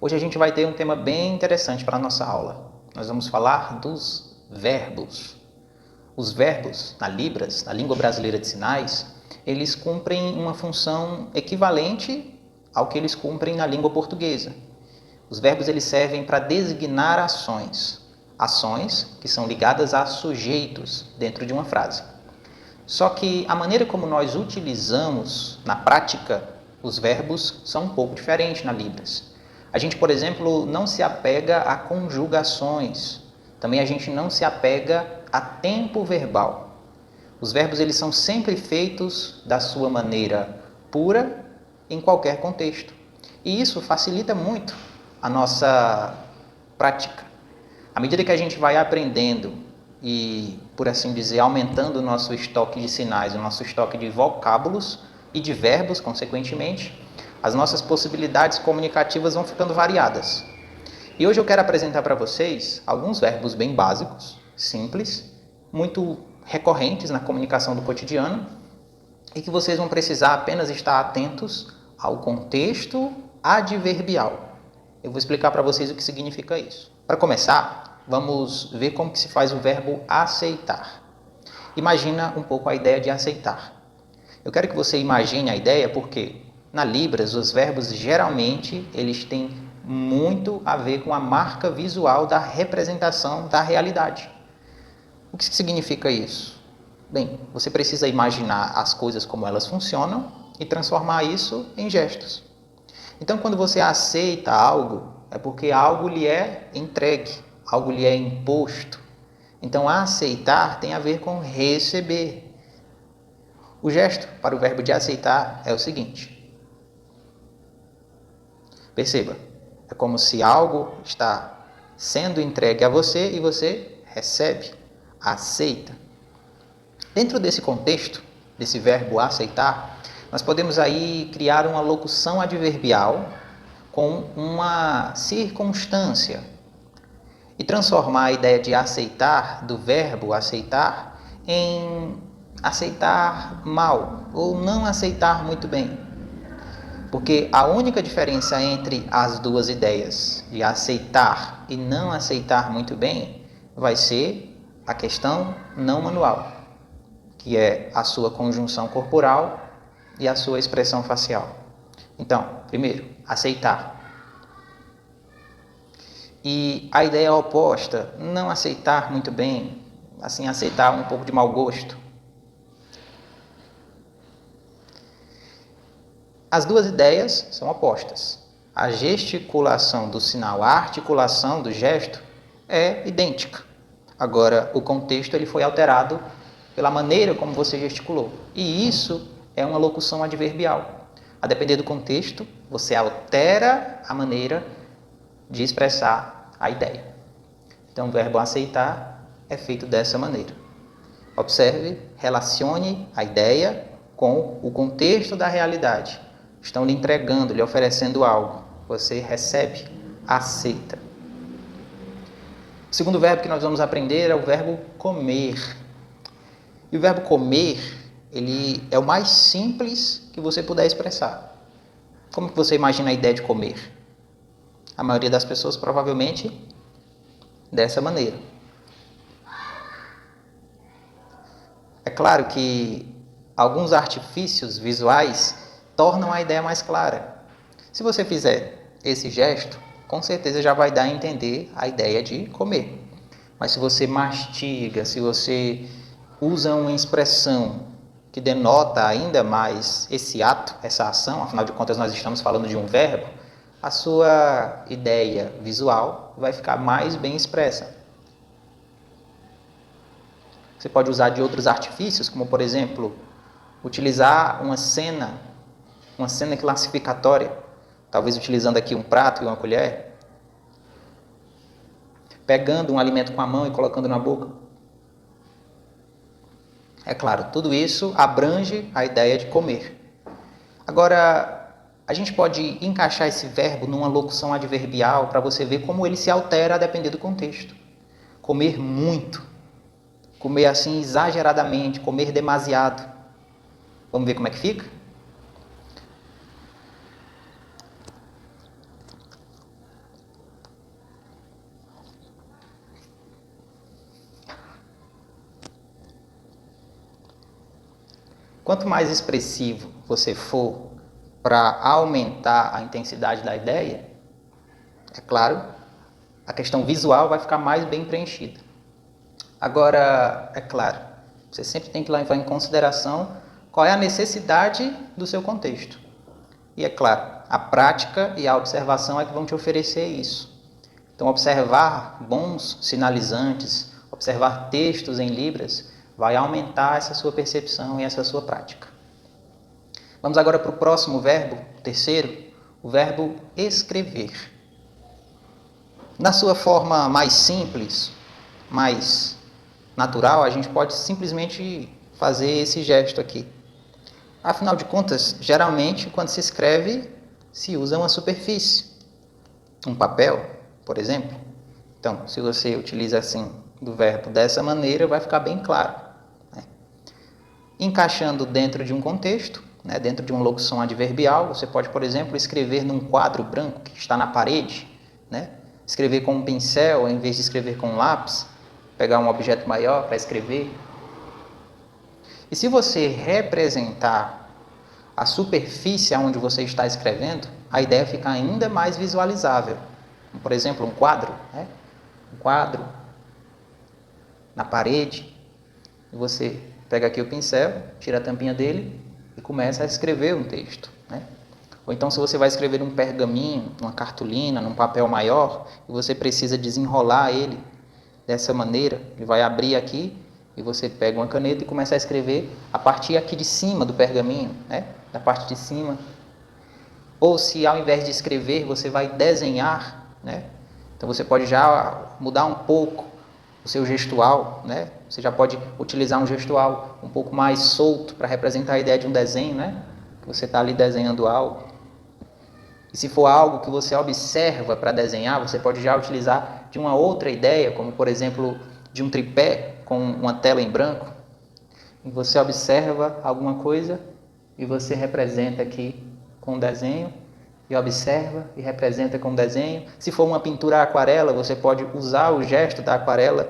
Hoje a gente vai ter um tema bem interessante para a nossa aula. Nós vamos falar dos verbos. Os verbos, na Libras, na língua brasileira de sinais, eles cumprem uma função equivalente ao que eles cumprem na língua portuguesa. Os verbos eles servem para designar ações. Ações que são ligadas a sujeitos dentro de uma frase. Só que a maneira como nós utilizamos na prática os verbos são um pouco diferentes na Libras. A gente, por exemplo, não se apega a conjugações. Também a gente não se apega a tempo verbal. Os verbos eles são sempre feitos da sua maneira pura em qualquer contexto. E isso facilita muito a nossa prática. À medida que a gente vai aprendendo e, por assim dizer, aumentando o nosso estoque de sinais, o nosso estoque de vocábulos e de verbos, consequentemente, as nossas possibilidades comunicativas vão ficando variadas. E hoje eu quero apresentar para vocês alguns verbos bem básicos, simples, muito recorrentes na comunicação do cotidiano e que vocês vão precisar apenas estar atentos ao contexto adverbial. Eu vou explicar para vocês o que significa isso. Para começar, vamos ver como que se faz o verbo aceitar. Imagina um pouco a ideia de aceitar. Eu quero que você imagine a ideia porque na Libras os verbos geralmente eles têm muito a ver com a marca visual da representação da realidade. O que significa isso? Bem, você precisa imaginar as coisas como elas funcionam e transformar isso em gestos. Então, quando você aceita algo, é porque algo lhe é entregue, algo lhe é imposto. Então, aceitar tem a ver com receber. O gesto para o verbo de aceitar é o seguinte. Perceba, é como se algo está sendo entregue a você e você recebe, aceita. Dentro desse contexto, desse verbo aceitar, nós podemos aí criar uma locução adverbial com uma circunstância e transformar a ideia de aceitar, do verbo aceitar, em aceitar mal ou não aceitar muito bem. Porque a única diferença entre as duas ideias de aceitar e não aceitar muito bem vai ser a questão não manual, que é a sua conjunção corporal e a sua expressão facial. Então, primeiro, aceitar. E a ideia oposta, não aceitar muito bem, assim, aceitar um pouco de mau gosto. As duas ideias são opostas. A gesticulação do sinal, a articulação do gesto é idêntica. Agora, o contexto ele foi alterado pela maneira como você gesticulou. E isso é uma locução adverbial. A depender do contexto, você altera a maneira de expressar a ideia. Então, o verbo aceitar é feito dessa maneira. Observe, relacione a ideia com o contexto da realidade. Estão lhe entregando, lhe oferecendo algo. Você recebe, aceita. O segundo verbo que nós vamos aprender é o verbo comer. E o verbo comer, ele é o mais simples que você puder expressar. Como que você imagina a ideia de comer? A maioria das pessoas provavelmente dessa maneira. É claro que alguns artifícios visuais tornam a ideia mais clara. Se você fizer esse gesto, com certeza já vai dar a entender a ideia de comer. Mas se você mastiga, se você usa uma expressão que denota ainda mais esse ato, essa ação, afinal de contas nós estamos falando de um verbo, a sua ideia visual vai ficar mais bem expressa. Você pode usar de outros artifícios, como por exemplo, utilizar uma cena classificatória, talvez utilizando aqui um prato e uma colher, pegando um alimento com a mão e colocando na boca. É claro, tudo isso abrange a ideia de comer. Agora, a gente pode encaixar esse verbo numa locução adverbial para você ver como ele se altera a depender do contexto. Comer muito, comer assim exageradamente, comer demasiado. Vamos ver como é que fica? Quanto mais expressivo você for para aumentar a intensidade da ideia, é claro, a questão visual vai ficar mais bem preenchida. Agora, é claro, você sempre tem que levar em consideração qual é a necessidade do seu contexto. E é claro, a prática e a observação é que vão te oferecer isso. Então, observar bons sinalizantes, observar textos em libras, vai aumentar essa sua percepção e essa sua prática. Vamos agora para o próximo verbo, o terceiro, o verbo escrever. Na sua forma mais simples, mais natural, a gente pode simplesmente fazer esse gesto aqui. Afinal de contas, geralmente, quando se escreve, se usa uma superfície, um papel, por exemplo. Então, se você utiliza assim do verbo dessa maneira, vai ficar bem claro, né? Encaixando dentro de um contexto, né, dentro de uma locução adverbial, você pode, por exemplo, escrever num quadro branco que está na parede, né? Escrever com um pincel em vez de escrever com um lápis, pegar um objeto maior para escrever. E se você representar a superfície onde você está escrevendo, a ideia fica ainda mais visualizável. Por exemplo, um quadro, né? Um quadro na parede, e você pega aqui o pincel, tira a tampinha dele e começa a escrever um texto, né? Ou então, se você vai escrever um pergaminho, numa cartolina, num papel maior, e você precisa desenrolar ele dessa maneira, ele vai abrir aqui, e você pega uma caneta e começa a escrever a partir aqui de cima do pergaminho, né? Da parte de cima. Ou se ao invés de escrever, você vai desenhar, né? Então você pode já mudar um pouco o seu gestual, né? Você já pode utilizar um gestual um pouco mais solto para representar a ideia de um desenho, né? Que você está ali desenhando algo. E se for algo que você observa para desenhar, você pode já utilizar de uma outra ideia, como por exemplo de um tripé com uma tela em branco. E você observa alguma coisa e você representa aqui com um desenho, e observa e representa com um desenho. Se for uma pintura à aquarela, você pode usar o gesto da aquarela,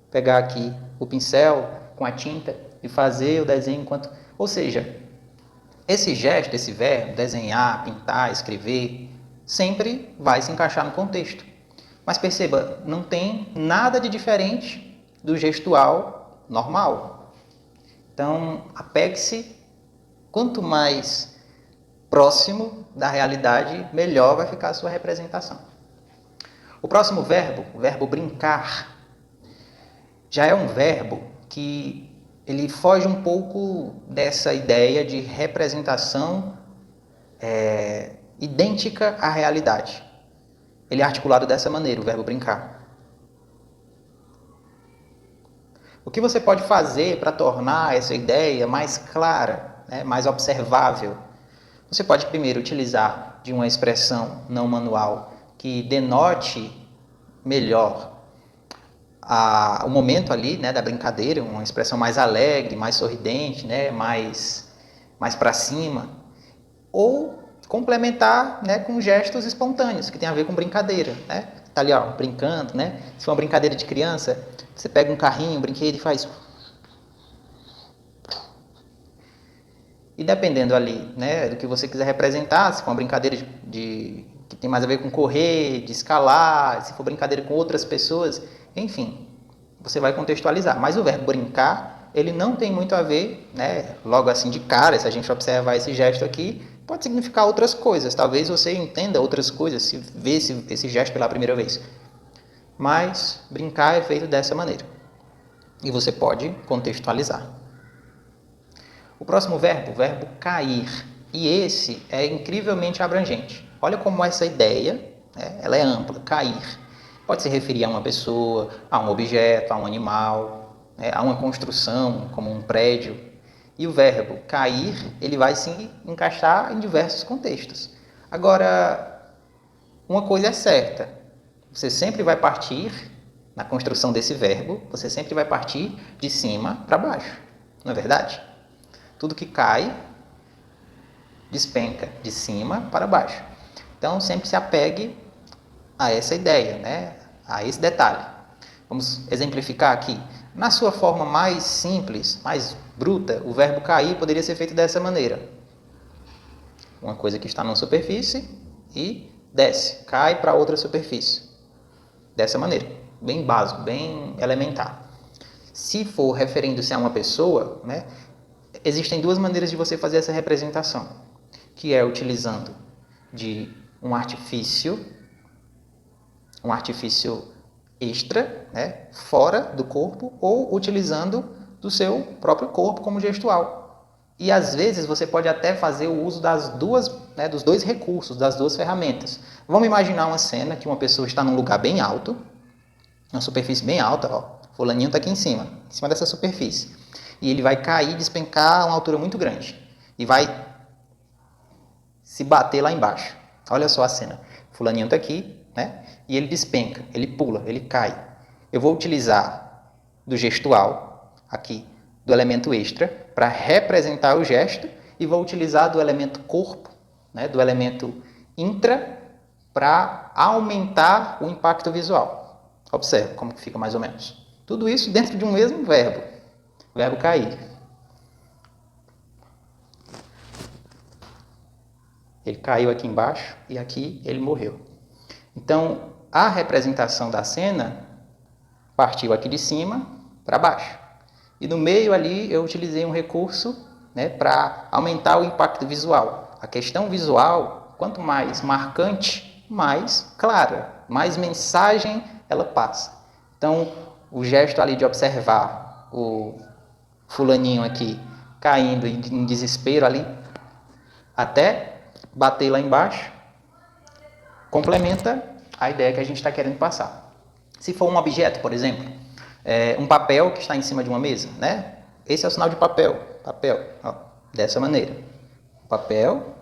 pegar aqui o pincel com a tinta e fazer o desenho enquanto... Ou seja, esse gesto, esse verbo, desenhar, pintar, escrever, sempre vai se encaixar no contexto. Mas perceba, não tem nada de diferente do gestual normal. Então, apegue-se, quanto mais próximo da realidade, melhor vai ficar a sua representação. O próximo verbo, o verbo brincar, já é um verbo que ele foge um pouco dessa ideia de representação idêntica à realidade. Ele é articulado dessa maneira, o verbo brincar. O que você pode fazer para tornar essa ideia mais clara, né, mais observável? Você pode primeiro utilizar de uma expressão não manual que denote melhor o momento ali, né, da brincadeira, uma expressão mais alegre, mais sorridente, né, mais para cima, ou complementar, né, com gestos espontâneos que tem a ver com brincadeira, né? Tá ali, ó, brincando, né? Se for uma brincadeira de criança, você pega um carrinho, um brinquedo e faz... E dependendo ali, né, do que você quiser representar, se for uma brincadeira que tem mais a ver com correr, de escalar, se for brincadeira com outras pessoas, enfim, você vai contextualizar. Mas o verbo brincar, ele não tem muito a ver, né, logo assim de cara, se a gente observar esse gesto aqui, pode significar outras coisas. Talvez você entenda outras coisas se vê esse gesto pela primeira vez. Mas brincar é feito dessa maneira. E você pode contextualizar. O próximo verbo, o verbo cair. E esse é incrivelmente abrangente. Olha como essa ideia, né, ela é ampla, cair. Pode se referir a uma pessoa, a um objeto, a um animal, né, a uma construção, como um prédio. E o verbo cair, ele vai se encaixar em diversos contextos. Agora, uma coisa é certa, você sempre vai partir, na construção desse verbo, você sempre vai partir de cima para baixo, não é verdade? Tudo que cai, despenca de cima para baixo. Então, sempre se apegue a essa ideia, né? A esse detalhe. Vamos exemplificar aqui. Na sua forma mais simples, mais bruta, o verbo cair poderia ser feito dessa maneira. Uma coisa que está numa superfície e desce, cai para outra superfície. Dessa maneira, bem básico, bem elementar. Se for referindo-se a uma pessoa, né, existem duas maneiras de você fazer essa representação, que é utilizando de um artifício extra, né, fora do corpo, ou utilizando do seu próprio corpo como gestual. E às vezes você pode até fazer o uso das duas, né, dos dois recursos, das duas ferramentas. Vamos imaginar uma cena que uma pessoa está num lugar bem alto, uma superfície bem alta, ó. Fulaninho está aqui em cima dessa superfície. E ele vai cair, despencar a uma altura muito grande. E vai se bater lá embaixo. Olha só a cena. Fulaninho está aqui, né? E ele despenca, ele pula, ele cai. Eu vou utilizar do gestual, aqui, do elemento extra, para representar o gesto, e vou utilizar do elemento corpo, né, do elemento intra, para aumentar o impacto visual. Observe como que fica mais ou menos. Tudo isso dentro de um mesmo verbo. Verbo cair. Ele caiu aqui embaixo e aqui ele morreu. Então, a representação da cena partiu aqui de cima para baixo. E no meio ali eu utilizei um recurso, né, para aumentar o impacto visual. A questão visual, quanto mais marcante, mais clara, mais mensagem ela passa. Então, o gesto ali de observar o fulaninho aqui caindo em desespero ali, até bater lá embaixo, complementa a ideia que a gente está querendo passar. Se for um objeto, por exemplo, um papel que está em cima de uma mesa, né? Esse é o sinal de papel, ó, dessa maneira. Papel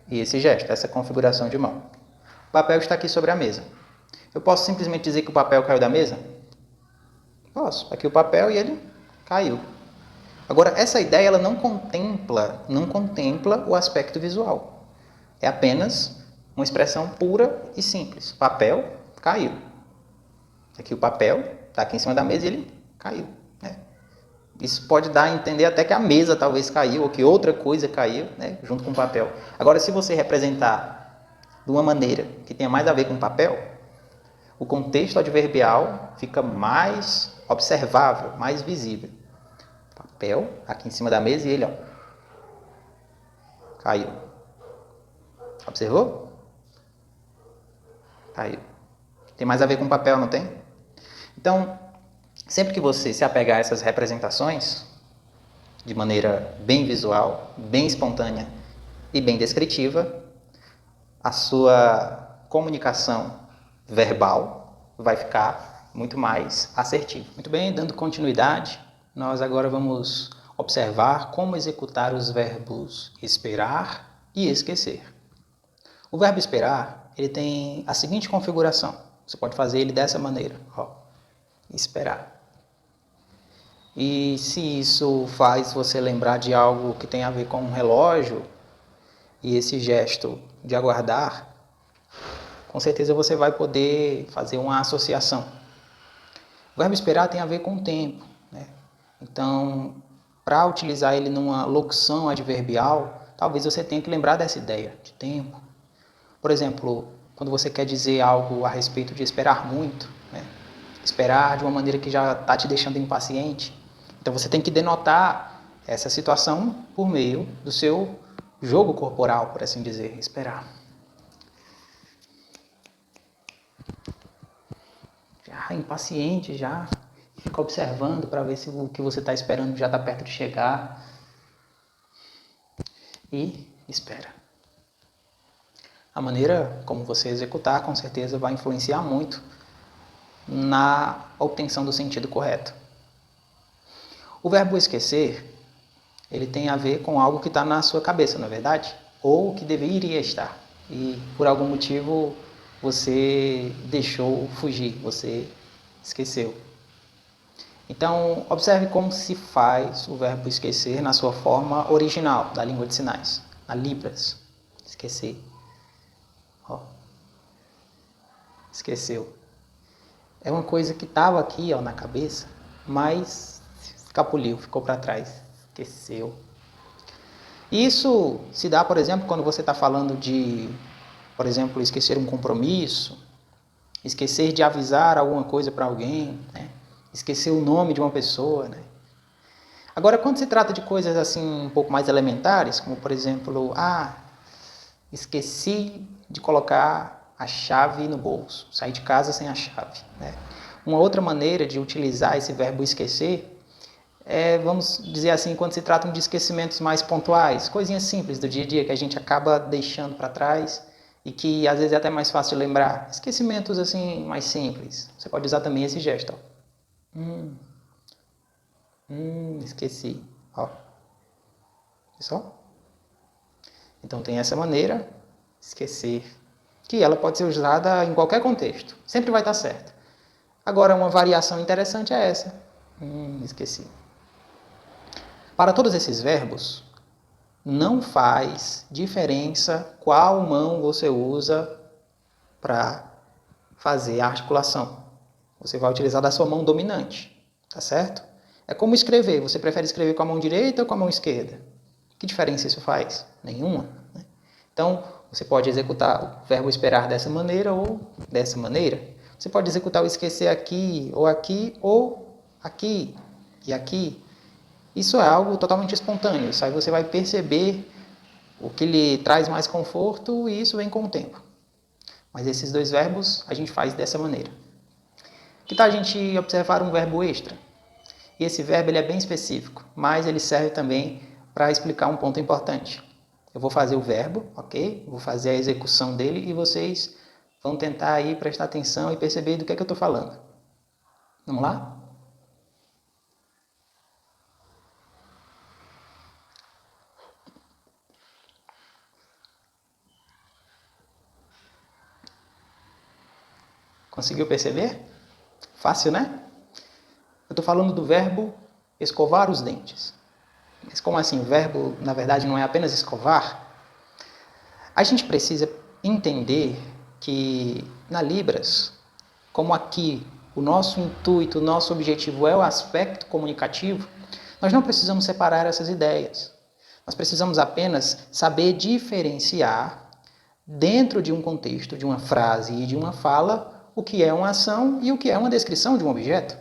e esse gesto, essa configuração de mão. O papel está aqui sobre a mesa. Eu posso simplesmente dizer que o papel caiu da mesa? Posso. Aqui o papel e ele caiu. Agora, essa ideia ela não contempla o aspecto visual. É apenas uma expressão pura e simples. Papel caiu. Aqui o papel está aqui em cima da mesa e ele caiu, né? Isso pode dar a entender até que a mesa talvez caiu ou que outra coisa caiu, né, junto com o papel. Agora, se você representar de uma maneira que tenha mais a ver com o papel, o contexto adverbial fica mais observável, mais visível. Papel aqui em cima da mesa e ele, ó, caiu. Observou? Caiu. Tem mais a ver com papel, não tem? Então, sempre que você se apegar a essas representações, de maneira bem visual, bem espontânea e bem descritiva, a sua comunicação verbal vai ficar muito mais assertiva. Muito bem, dando continuidade, nós agora vamos observar como executar os verbos esperar e esquecer. O verbo esperar, ele tem a seguinte configuração. Você pode fazer ele dessa maneira, ó, esperar. E se isso faz você lembrar de algo que tem a ver com um relógio, e esse gesto de aguardar, com certeza você vai poder fazer uma associação. O verbo esperar tem a ver com o tempo, né? Então, para utilizar ele numa locução adverbial, talvez você tenha que lembrar dessa ideia de tempo. Por exemplo, quando você quer dizer algo a respeito de esperar muito, né? Esperar de uma maneira que já está te deixando impaciente. Então você tem que denotar essa situação por meio do seu jogo corporal, por assim dizer, esperar. Já impaciente, já fica observando para ver se o que você está esperando já está perto de chegar. E espera. A maneira como você executar, com certeza, vai influenciar muito na obtenção do sentido correto. O verbo esquecer, ele tem a ver com algo que está na sua cabeça, não é verdade? Ou que deveria estar. E por algum motivo você deixou fugir, você esqueceu. Então, observe como se faz o verbo esquecer na sua forma original da língua de sinais, na Libras. Esquecer. Ó. Esqueceu. É uma coisa que estava aqui, ó, na cabeça, mas escapuliu, ficou para trás, esqueceu. Isso se dá, por exemplo, quando você está falando de, por exemplo, esquecer um compromisso, esquecer de avisar alguma coisa para alguém, né? Esquecer o nome de uma pessoa, né? Agora, quando se trata de coisas assim um pouco mais elementares, como por exemplo, esqueci de colocar a chave no bolso, saí de casa sem a chave, né? Uma outra maneira de utilizar esse verbo esquecer é, vamos dizer assim, quando se tratam de esquecimentos mais pontuais, coisinhas simples do dia a dia que a gente acaba deixando para trás e que às vezes é até mais fácil de lembrar. Esquecimentos assim mais simples. Você pode usar também esse gesto, ó. Esqueci. Ó. Só? Então tem essa maneira, esquecer, que ela pode ser usada em qualquer contexto. Sempre vai estar certa. Agora, uma variação interessante é essa. Esqueci. Para todos esses verbos, não faz diferença qual mão você usa para fazer a articulação. Você vai utilizar da sua mão dominante, tá certo? É como escrever. Você prefere escrever com a mão direita ou com a mão esquerda? Que diferença isso faz? Nenhuma. Né? Então, você pode executar o verbo esperar dessa maneira ou dessa maneira. Você pode executar o esquecer aqui ou aqui e aqui. Isso é algo totalmente espontâneo. Isso aí você vai perceber o que lhe traz mais conforto e isso vem com o tempo. Mas esses dois verbos a gente faz dessa maneira. Que tal a gente observar um verbo extra? E esse verbo ele é bem específico, mas ele serve também para explicar um ponto importante. Eu vou fazer o verbo, ok? Vou fazer a execução dele e vocês vão tentar aí prestar atenção e perceber do que é que eu estou falando. Vamos lá? Conseguiu perceber? Fácil, né? Eu estou falando do verbo escovar os dentes. Mas como assim? O verbo, na verdade, não é apenas escovar? A gente precisa entender que na Libras, como aqui o nosso intuito, o nosso objetivo é o aspecto comunicativo, nós não precisamos separar essas ideias. Nós precisamos apenas saber diferenciar, dentro de um contexto, de uma frase e de uma fala, o que é uma ação e o que é uma descrição de um objeto.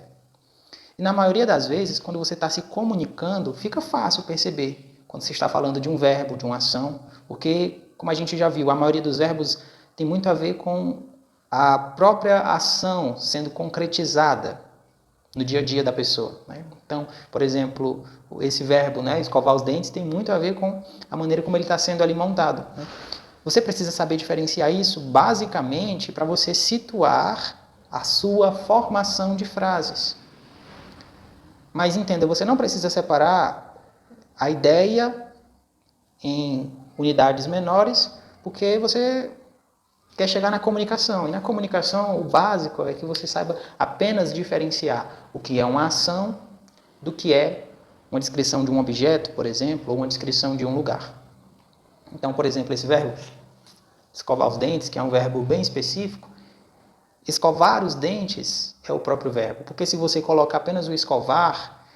E na maioria das vezes, quando você está se comunicando, fica fácil perceber quando você está falando de um verbo, de uma ação, porque, como a gente já viu, a maioria dos verbos tem muito a ver com a própria ação sendo concretizada no dia a dia da pessoa. Né? Então, por exemplo, esse verbo, né, escovar os dentes, tem muito a ver com a maneira como ele está sendo ali montado. Né? Você precisa saber diferenciar isso, basicamente, para você situar a sua formação de frases. Mas entenda, você não precisa separar a ideia em unidades menores, porque você quer chegar na comunicação. E na comunicação, o básico é que você saiba apenas diferenciar o que é uma ação do que é uma descrição de um objeto, por exemplo, ou uma descrição de um lugar. Então, por exemplo, esse verbo, escovar os dentes, que é um verbo bem específico, escovar os dentes é o próprio verbo, porque se você colocar apenas o escovar,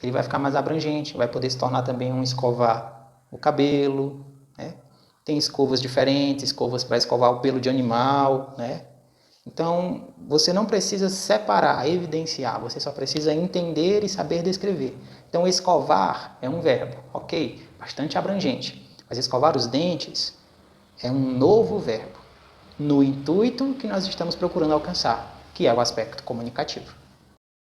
ele vai ficar mais abrangente, vai poder se tornar também um escovar o cabelo, né? Tem escovas diferentes, escovas para escovar o pelo de animal, né? Então, você não precisa separar, evidenciar, você só precisa entender e saber descrever. Então, escovar é um verbo, ok? Bastante abrangente. Mas escovar os dentes é um novo verbo, no intuito que nós estamos procurando alcançar, que é o aspecto comunicativo.